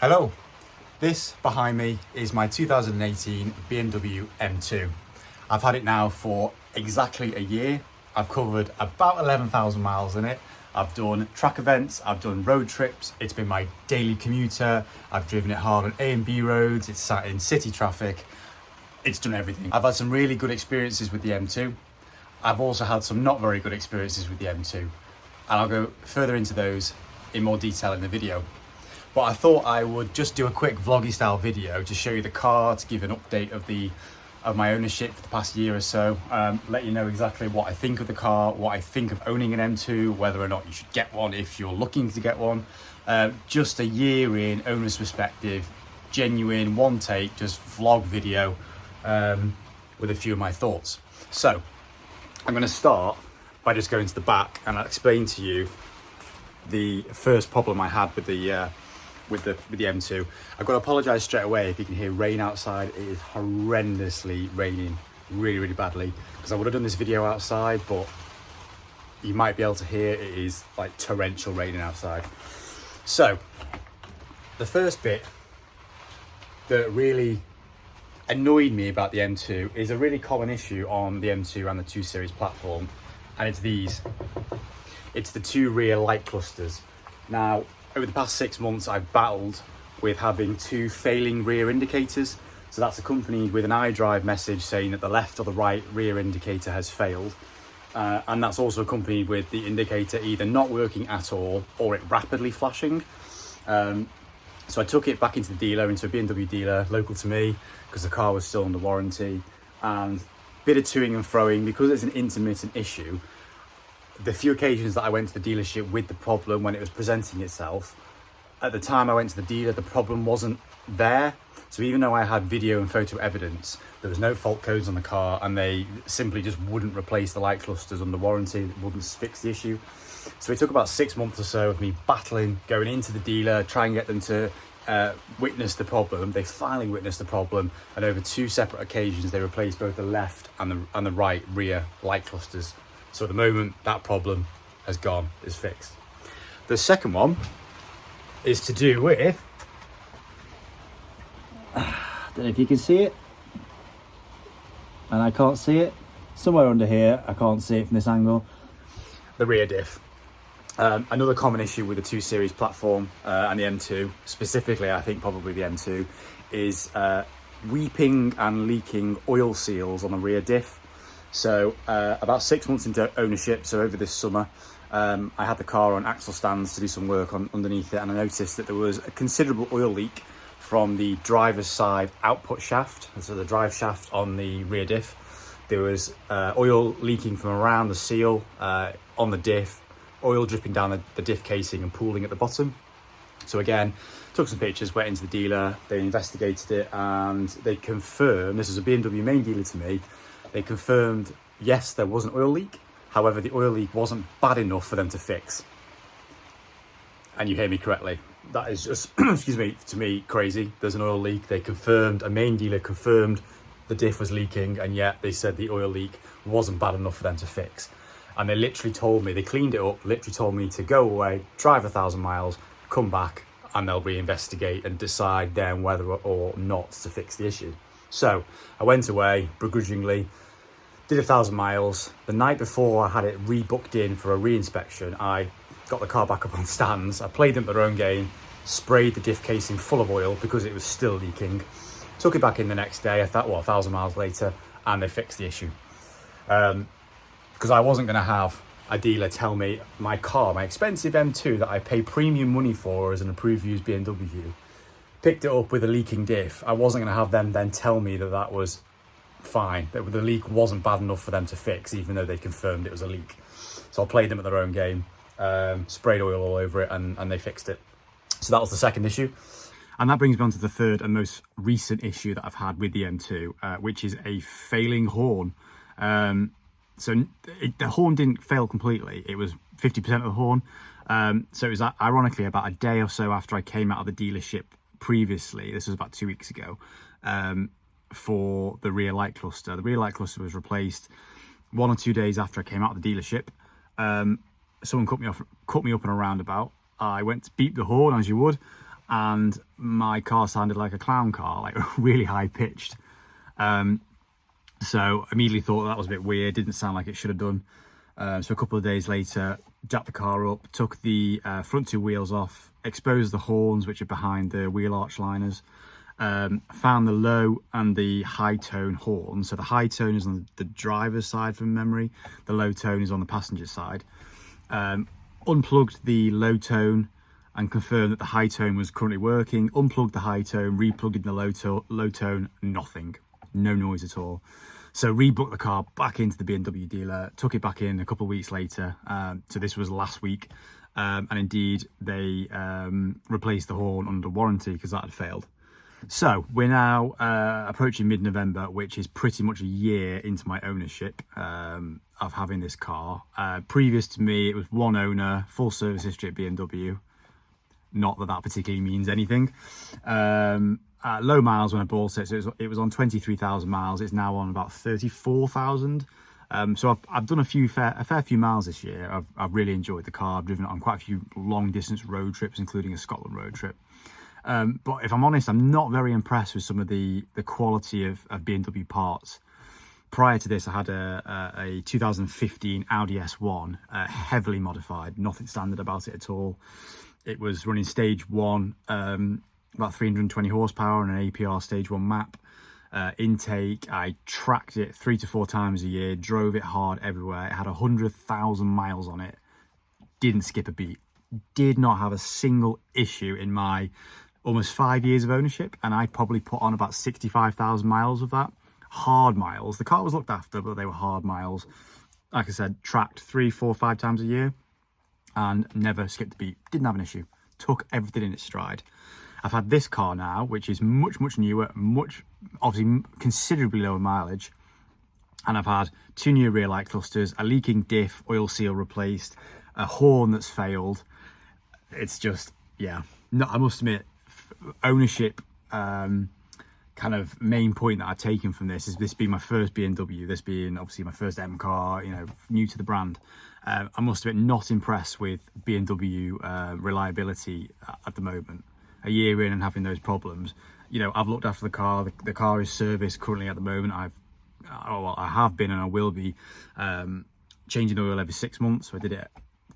Hello, this behind me is my 2018 BMW M2. I've had it now for exactly a year. I've covered about 11,000 miles in it. I've done track events, I've done road trips, it's been my daily commuter, I've driven it hard on A and B roads, it's sat in city traffic, it's done everything. I've had some really good experiences with the M2. I've also had some not very good experiences with the M2, and I'll go further into those in more detail in the video. But I thought I would just do a quick vloggy style video to show you the car, to give an update of my ownership for the past year or so, let you know exactly what I think of the car, what I think of owning an M2, whether or not you should get one if you're looking to get one. Just a year in, owner's perspective, genuine, one take, just vlog video with a few of my thoughts. So I'm going to start by just going to the back and I'll explain to you the first problem I had with the M2. I've got to apologise straight away if you can hear rain outside. It is horrendously raining, really badly, because I would have done this video outside, but you might be able to hear it is like torrential raining outside. So the first bit that really annoyed me about the M2 is a really common issue on the M2 and the 2 Series platform, and it's these. It's the 2 rear light clusters. Now, over the past 6 months, I've battled with having 2 failing rear indicators. So that's accompanied with an iDrive message saying that the left or the right rear indicator has failed. And that's also accompanied with the indicator either not working at all or it rapidly flashing. So I took it back into the dealer, into a BMW dealer local to me, because the car was still under warranty. And a bit of toing and froing, because it's an intermittent issue. The few occasions that I went to the dealership with the problem when it was presenting itself, at the time I went to the dealer, the problem wasn't there. So even though I had video and photo evidence, there was no fault codes on the car, and they simply just wouldn't replace the light clusters under warranty, it wouldn't fix the issue. So it took about 6 months or so of me battling, going into the dealer, trying to get them to witness the problem. They finally witnessed the problem, and over 2 separate occasions they replaced both the left and the right rear light clusters. So at the moment, that problem has gone, is fixed. The second one is to do with, I don't know if you can see it, and I can't see it. Somewhere under here, I can't see it from this angle. The rear diff. Another common issue with the 2 Series platform and the M2, specifically I think probably the M2, is weeping and leaking oil seals on the rear diff. So about 6 months into ownership, so over this summer, I had the car on axle stands to do some work underneath it, and I noticed that there was a considerable oil leak from the driver's side output shaft, so the drive shaft on the rear diff. There was oil leaking from around the seal on the diff, oil dripping down the diff casing and pooling at the bottom. So again, took some pictures, went into the dealer, they investigated it, and they confirmed, this is a BMW main dealer to me, they confirmed, yes, there was an oil leak. However, the oil leak wasn't bad enough for them to fix. And you hear me correctly. That is just, excuse me, to me, crazy. There's an oil leak. They confirmed, a main dealer confirmed the diff was leaking, and yet they said the oil leak wasn't bad enough for them to fix. And they literally told me, they cleaned it up, literally told me to go away, drive 1,000 miles, come back, and they'll reinvestigate and decide then whether or not to fix the issue. So I went away begrudgingly, did 1,000 miles. The night before I had it rebooked in for a re-inspection, I got the car back up on stands. I played them at their own game, sprayed the diff casing full of oil because it was still leaking. Took it back in the next day, I thought, well, 1,000 miles later, and they fixed the issue. Because I wasn't going to have a dealer tell me my car, my expensive M2 that I pay premium money for as an approved used BMW, picked it up with a leaking diff. I wasn't going to have them then tell me that that was fine, that the leak wasn't bad enough for them to fix, even though they confirmed it was a leak. So I played them at their own game, sprayed oil all over it, and they fixed it. So that was the second issue. And that brings me on to the third and most recent issue that I've had with the M2, which is a failing horn. The horn didn't fail completely. It was 50% of the horn. So it was ironically about a day or so after I came out of the dealership previously, this was about 2 weeks ago, for the rear light cluster. The rear light cluster was replaced 1 or 2 days after I came out of the dealership. Someone cut me up in a roundabout. I went to beep the horn, as you would. and my car sounded like a clown car, like really high pitched. So immediately thought that was a bit weird, didn't sound like it should have done. So a couple of days later, jacked the car up, took the front two wheels off, exposed the horns which are behind the wheel arch liners, found the low and the high tone horn. So the high tone is on the driver's side from memory, the low tone is on the passenger side. Unplugged the low tone and confirmed that the high tone was currently working, unplugged the high tone, replugged in the low tone, nothing, no noise at all. So rebooked the car back into the BMW dealer, took it back in a couple of weeks later. So this was last week. And indeed, they replaced the horn under warranty because that had failed. So we're now approaching mid-November, which is pretty much a year into my ownership of having this car. Previous to me, it was one owner, full service history at BMW. Not that that particularly means anything. Low miles when I bought it, so it was on 23,000 miles. It's now on about 34,000. So I've done a fair few miles this year. I've really enjoyed the car. I've driven it on quite a few long distance road trips, including a Scotland road trip. But if I'm honest, I'm not very impressed with some of the quality of BMW parts. Prior to this, I had a 2015 Audi S1, heavily modified, nothing standard about it at all. It was running stage 1, about 320 horsepower and an APR stage 1 map. Intake, I tracked it 3 to 4 times a year, drove it hard everywhere. It had 100,000 miles on it, didn't skip a beat, did not have a single issue in my almost 5 years of ownership, and I probably put on about 65,000 miles of that. Hard miles. The car was looked after, but they were hard miles. Like I said, tracked 3, 4, 5 times a year and never skipped a beat. Didn't have an issue. Took everything in its stride. I've had this car now, which is much newer, obviously considerably lower mileage, and I've had 2 new rear light clusters, a leaking diff, oil seal replaced, a horn that's failed. It's just, yeah, no, I must admit, ownership kind of main point that I've taken from this is this being my first BMW, this being obviously my first M car, you know, new to the brand. I must admit, not impressed with BMW reliability at the moment. A year in and having those problems, you know, I've looked after the car. The car is serviced currently at the moment. I have been and I will be changing oil every 6 months. So I did it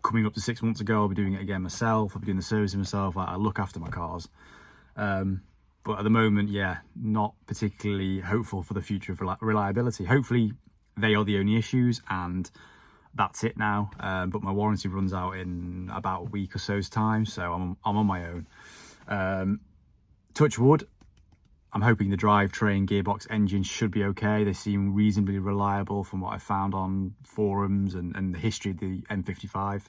coming up to 6 months ago. I'll be doing it again myself. I'll be doing the servicing myself. I look after my cars. But at the moment, yeah, not particularly hopeful for the future of reliability. Hopefully they are the only issues and that's it now. But my warranty runs out in about a week or so's time, so I'm on my own. Touch wood, I'm hoping the drivetrain gearbox engine should be okay. They seem reasonably reliable from what I found on forums and the history of the M55.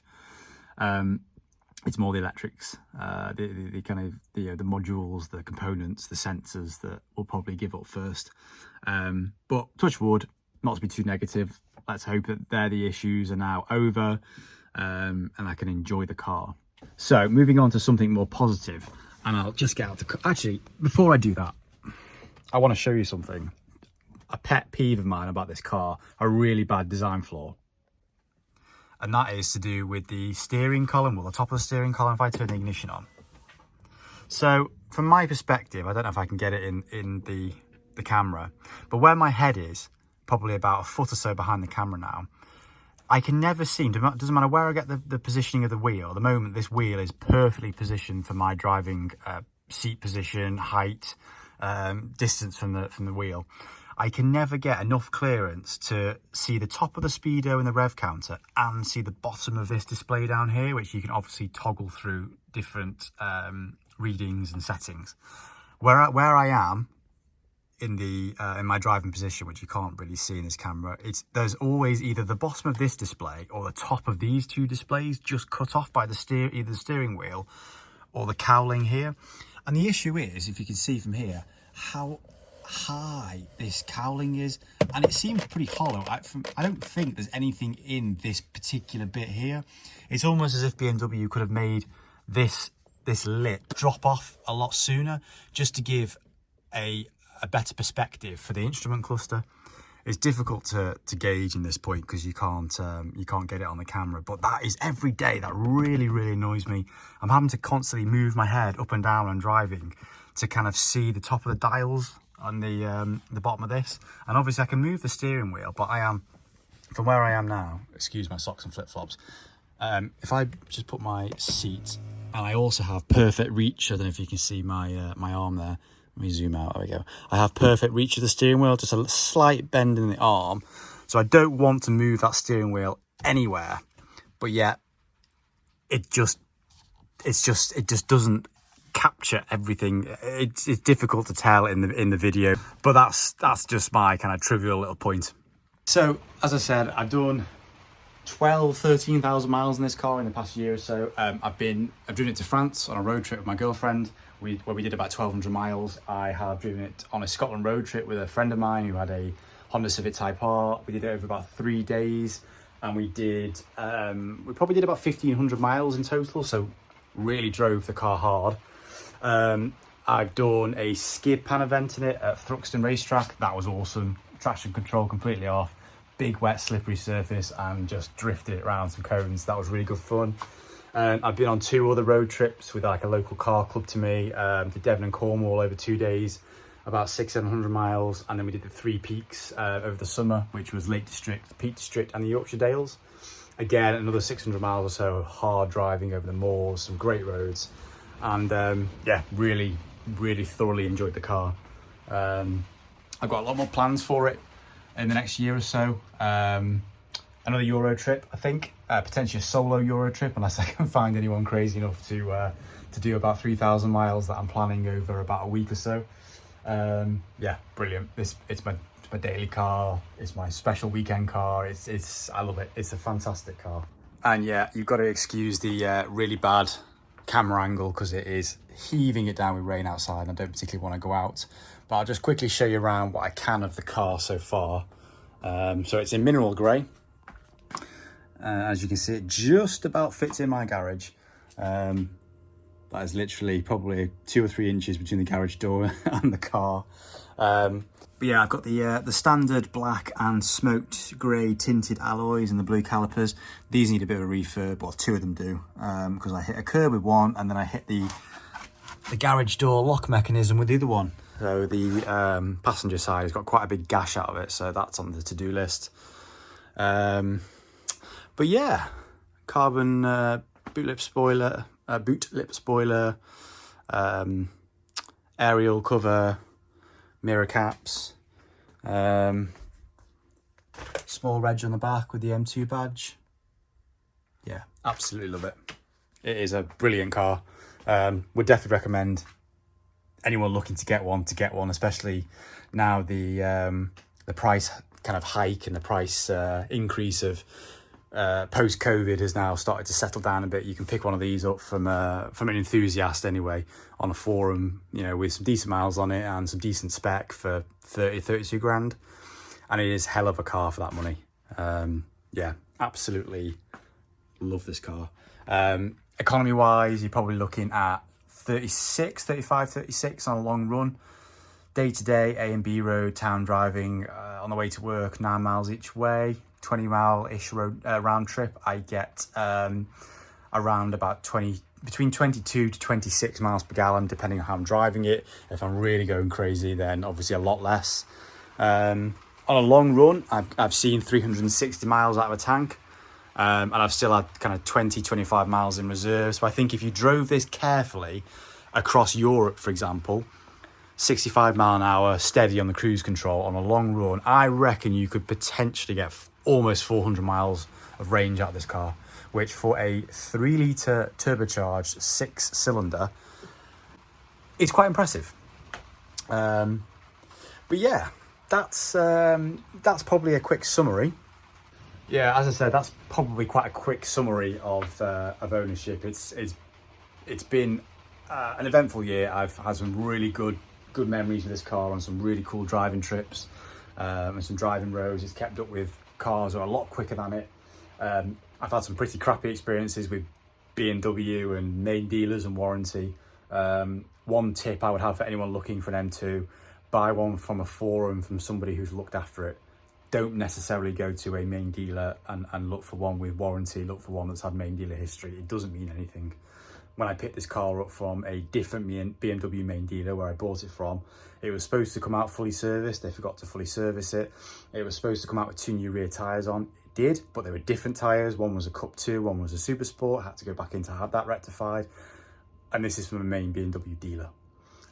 It's more the electrics, the kind of the modules, the components, the sensors that will probably give up first. But touch wood, not to be too negative. Let's hope that the issues are now over, and I can enjoy the car. So moving on to something more positive, and I'll just get out the actually before I do that, I want to show you something. A pet peeve of mine about this car, a really bad design flaw. And that is to do with the steering column, well, the top of the steering column, if I turn the ignition on. So from my perspective, I don't know if I can get it in the camera, but where my head is, probably about a foot or so behind the camera now, I can never seem, doesn't matter where I get the positioning of the wheel, at the moment this wheel is perfectly positioned for my driving seat position, height, distance from the wheel. I can never get enough clearance to see the top of the speedo and the rev counter and see the bottom of this display down here, which you can obviously toggle through different readings and settings. Where I am in my driving position, which you can't really see in this camera, there's always either the bottom of this display or the top of these two displays just cut off by either the steering wheel or the cowling here. And the issue is, if you can see from here, how high this cowling is, and it seems pretty hollow. I don't think there's anything in this particular bit here. It's almost as if BMW could have made this lip drop off a lot sooner, just to give a better perspective for the instrument cluster. It's difficult to gauge in this point because you can't get it on the camera, but that is every day. That really annoys me. I'm having to constantly move my head up and down when driving to kind of see the top of the dials on the bottom of this. And obviously I can move the steering wheel, but I am, from where I am now, excuse my socks and flip-flops, if I just put my seat, and I also have perfect reach. I don't know if you can see my my arm there. Let me zoom out. There we go. I have perfect reach of the steering wheel, just a slight bend in the arm. So I don't want to move that steering wheel anywhere, but yet it just doesn't capture everything. It's difficult to tell in the video, but that's just my kind of trivial little point. So as I said, I've done 13,000 miles in this car in the past year or so. I've driven it to France on a road trip with my girlfriend, where we did about 1,200 miles. I have driven it on a Scotland road trip with a friend of mine who had a Honda Civic Type R. We did it over about 3 days, and we probably did about 1,500 miles in total, so really drove the car hard. I've done a skid pan event in it at Thruxton Racetrack. That was awesome. Traction control completely off. Big wet slippery surface, and just drifted it around some cones. That was really good fun. I've been on 2 other road trips with like a local car club to me, to Devon and Cornwall over 2 days, about 600-700 miles, and then we did the 3 peaks over the summer, which was Lake District, Peak District and the Yorkshire Dales. Again, another 600 miles or so, hard driving over the moors, some great roads, and yeah, really thoroughly enjoyed the car. I've got a lot more plans for it in the next year or so. Another Euro trip, I think, potentially a solo Euro trip, unless I can find anyone crazy enough to do about 3,000 miles that I'm planning over about a week or so. Yeah, brilliant. It's my daily car. It's my special weekend car. I love it. It's a fantastic car. And yeah, you've got to excuse the really bad camera angle because it is heaving it down with rain outside, and I don't particularly want to go out. But I'll just quickly show you around what I can of the car so far. So it's in mineral grey. As you can see, it just about fits in my garage. That is literally probably 2 or 3 inches between the garage door and the car. But yeah, I've got the standard black and smoked grey tinted alloys and the blue calipers. These need a bit of a refurb, well, 2 of them do, because I hit a curb with one, and then I hit the garage door lock mechanism with the other one. So the passenger side has got quite a big gash out of it, so that's on the to-do list. But yeah, carbon boot lip spoiler, aerial cover, mirror caps, small reg on the back with the M2 badge. Yeah, absolutely love it. It is a brilliant car. Would definitely recommend anyone looking to get one, especially now the price kind of hike and the price increase of post-COVID has now started to settle down a bit. You can pick one of these up from an enthusiast anyway, on a forum, you know, with some decent miles on it and some decent spec for 32 grand, and it is hell of a car for that money. Yeah, absolutely love this car. Economy wise, you're probably looking at 35, 36 on a long run. Day to day, A and B road, town driving, on the way to work, 9 miles each way, 20 mile-ish round trip. I get around about between 22 to 26 miles per gallon, depending on how I'm driving it. If I'm really going crazy, then obviously a lot less. On a long run, I've seen 360 miles out of a tank. And I've still had kind of 20-25 miles in reserve. So I think if you drove this carefully across Europe, for example, 65 mile an hour, steady on the cruise control on a long run, I reckon you could potentially get almost 400 miles of range out of this car, which for a 3 litre turbocharged 6-cylinder, it's quite impressive. But yeah, that's probably a quick summary. Yeah, as I said, that's probably quite a quick summary of ownership. It's been an eventful year. I've had some really good memories with this car on some really cool driving trips and some driving roads. It's kept up with cars that are a lot quicker than it. I've had some pretty crappy experiences with BMW and main dealers and warranty. One tip I would have for anyone looking for an M2: buy one from a forum from somebody who's looked after it. don't necessarily go to a main dealer and look for one with warranty, look for one that's had main dealer history. It doesn't mean anything. When I picked this car up from a different BMW main dealer where I bought it from, it was supposed to come out fully serviced. They forgot to fully service it. It was supposed to come out with 2 new rear tyres on. It did, but they were different tyres. One was a Cup 2, one was a Super Sport. I had to go back in to have that rectified. And this is from a main BMW dealer.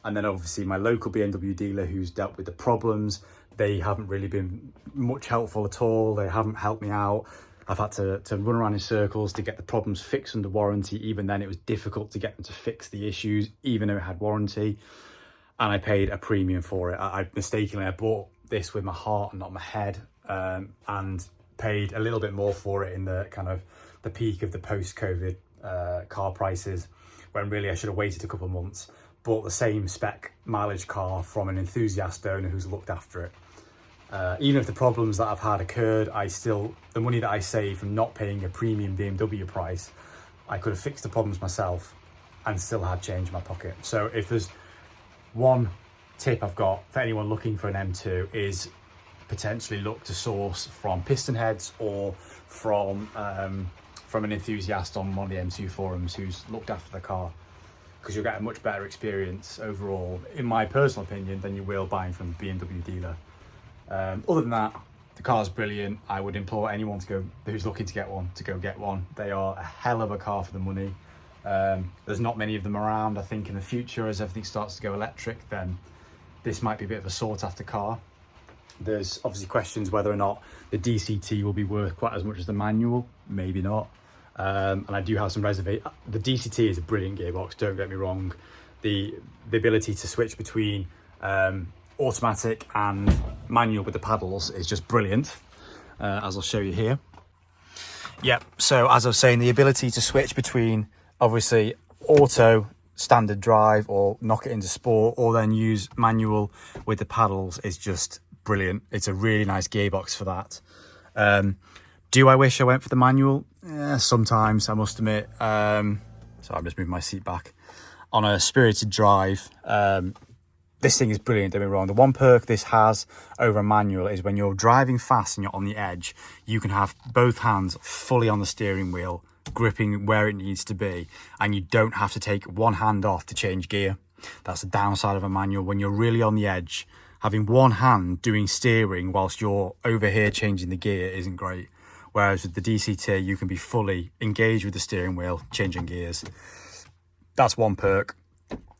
And then obviously my local BMW dealer who's dealt with the problems, they haven't really been much helpful at all. They haven't helped me out. I've had to run around in circles to get the problems fixed under warranty. Even then it was difficult to get them to fix the issues, even though it had warranty. And I paid a premium for it. I mistakenly bought this with my heart and not my head, and paid a little bit more for it in the kind of the peak of the post-COVID car prices, when really I should have waited a couple of months. Bought the same spec mileage car from an enthusiast owner who's looked after it. Even if the problems that I've had occurred, the money that I saved from not paying a premium BMW price, I could have fixed the problems myself and still had change in my pocket. So if there's one tip I've got for anyone looking for an M2, is potentially look to source from piston heads or from an enthusiast on one of the M2 forums who's looked after the car, because you'll get a much better experience overall, in my personal opinion, than you will buying from a BMW dealer. Other than that, the car's brilliant. I would implore anyone who's looking to get one to go get one. They are a hell of a car for the money. There's not many of them around. I think in the future, as everything starts to go electric, then this might be a bit of a sought after car. There's obviously questions whether or not the DCT will be worth quite as much as the manual. Maybe not. And I do have some reservations. The DCT is a brilliant gearbox, don't get me wrong. The ability to switch between automatic and manual with the paddles is just brilliant, as I'll show you here. Yep, so as I was saying, the ability to switch between obviously auto, standard drive, or knock it into sport, or then use manual with the paddles is just brilliant. It's a really nice gearbox for that. Do I wish I went for the manual? Sometimes, I must admit. So I'm just moving my seat back. On a spirited drive, this thing is brilliant, don't get me wrong. The one perk this has over a manual is when you're driving fast and you're on the edge, you can have both hands fully on the steering wheel, gripping where it needs to be, and you don't have to take one hand off to change gear. That's the downside of a manual. When you're really on the edge, having one hand doing steering whilst you're over here changing the gear isn't great. Whereas with the DCT, you can be fully engaged with the steering wheel, changing gears. That's one perk.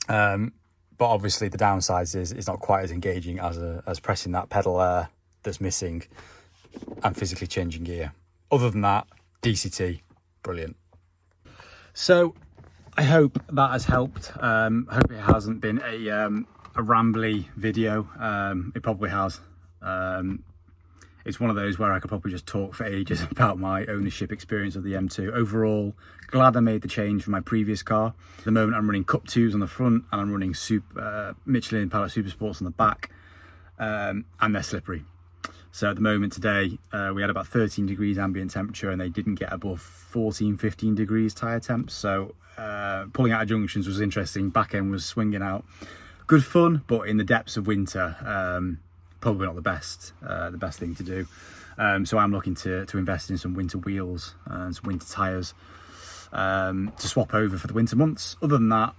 But obviously the downside is it's not quite as engaging as pressing that pedal there that's missing and physically changing gear. Other than that, DCT, brilliant. So I hope that has helped. Hope it hasn't been a rambly video. It probably has. It's one of those where I could probably just talk for ages about my ownership experience of the M2. Overall, glad I made the change from my previous car. At the moment, I'm running Cup 2s on the front, and I'm running Michelin Pilot Super Sports on the back, and they're slippery. So at the moment today, we had about 13 degrees ambient temperature, and they didn't get above 14, 15 degrees tyre temps. So pulling out of junctions was interesting. Back end was swinging out. Good fun, but in the depths of winter, probably not the best thing to do. So I'm looking to invest in some winter wheels and some winter tyres to swap over for the winter months. Other than that,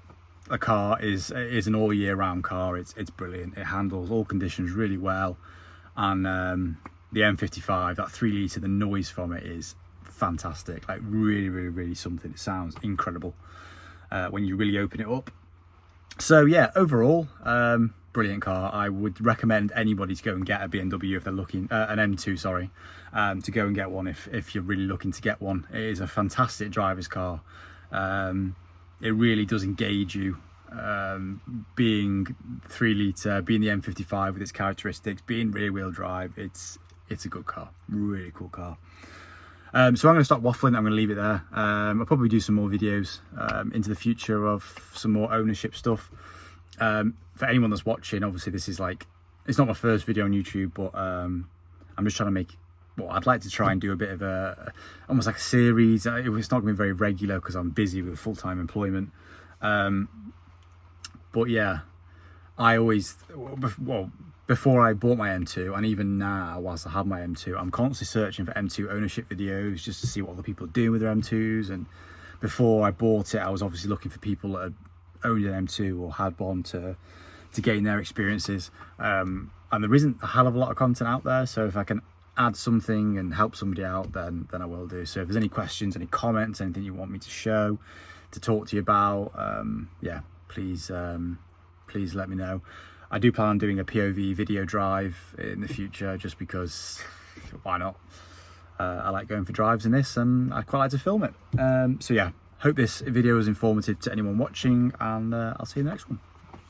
the car is an all year round car. It's brilliant. It handles all conditions really well, and the M55, that 3 litre, the noise from it is fantastic. Like really something. It sounds incredible when you really open it up. So yeah, overall, brilliant car. I would recommend anybody to go and get a BMW if they're looking, an M2, sorry, to go and get one if you're really looking to get one. It is a fantastic driver's car. It really does engage you, being 3 litre, being the M55 with its characteristics, being rear wheel drive. It's a good car, really cool car. So I'm going to stop waffling. I'm going to leave it there. I'll probably do some more videos into the future of some more ownership stuff. For anyone that's watching, obviously this is like, it's not my first video on YouTube, but I'm just trying to make, well, I'd like to try and do a bit of almost like a series. It's not going to be very regular because I'm busy with full-time employment. But yeah, I always, well, before I bought my M2, and even now whilst I have my M2, I'm constantly searching for M2 ownership videos just to see what other people are doing with their M2s. And before I bought it, I was obviously looking for people that had owned an M2 or had one to gain their experiences. And there isn't a hell of a lot of content out there, so if I can add something and help somebody out, then I will do. So if there's any questions, any comments, anything you want me to show, to talk to you about, yeah, please let me know. I do plan on doing a POV video drive in the future, just because why not? I like going for drives in this, and I quite like to film it. So yeah, hope this video was informative to anyone watching, and I'll see you in the next one.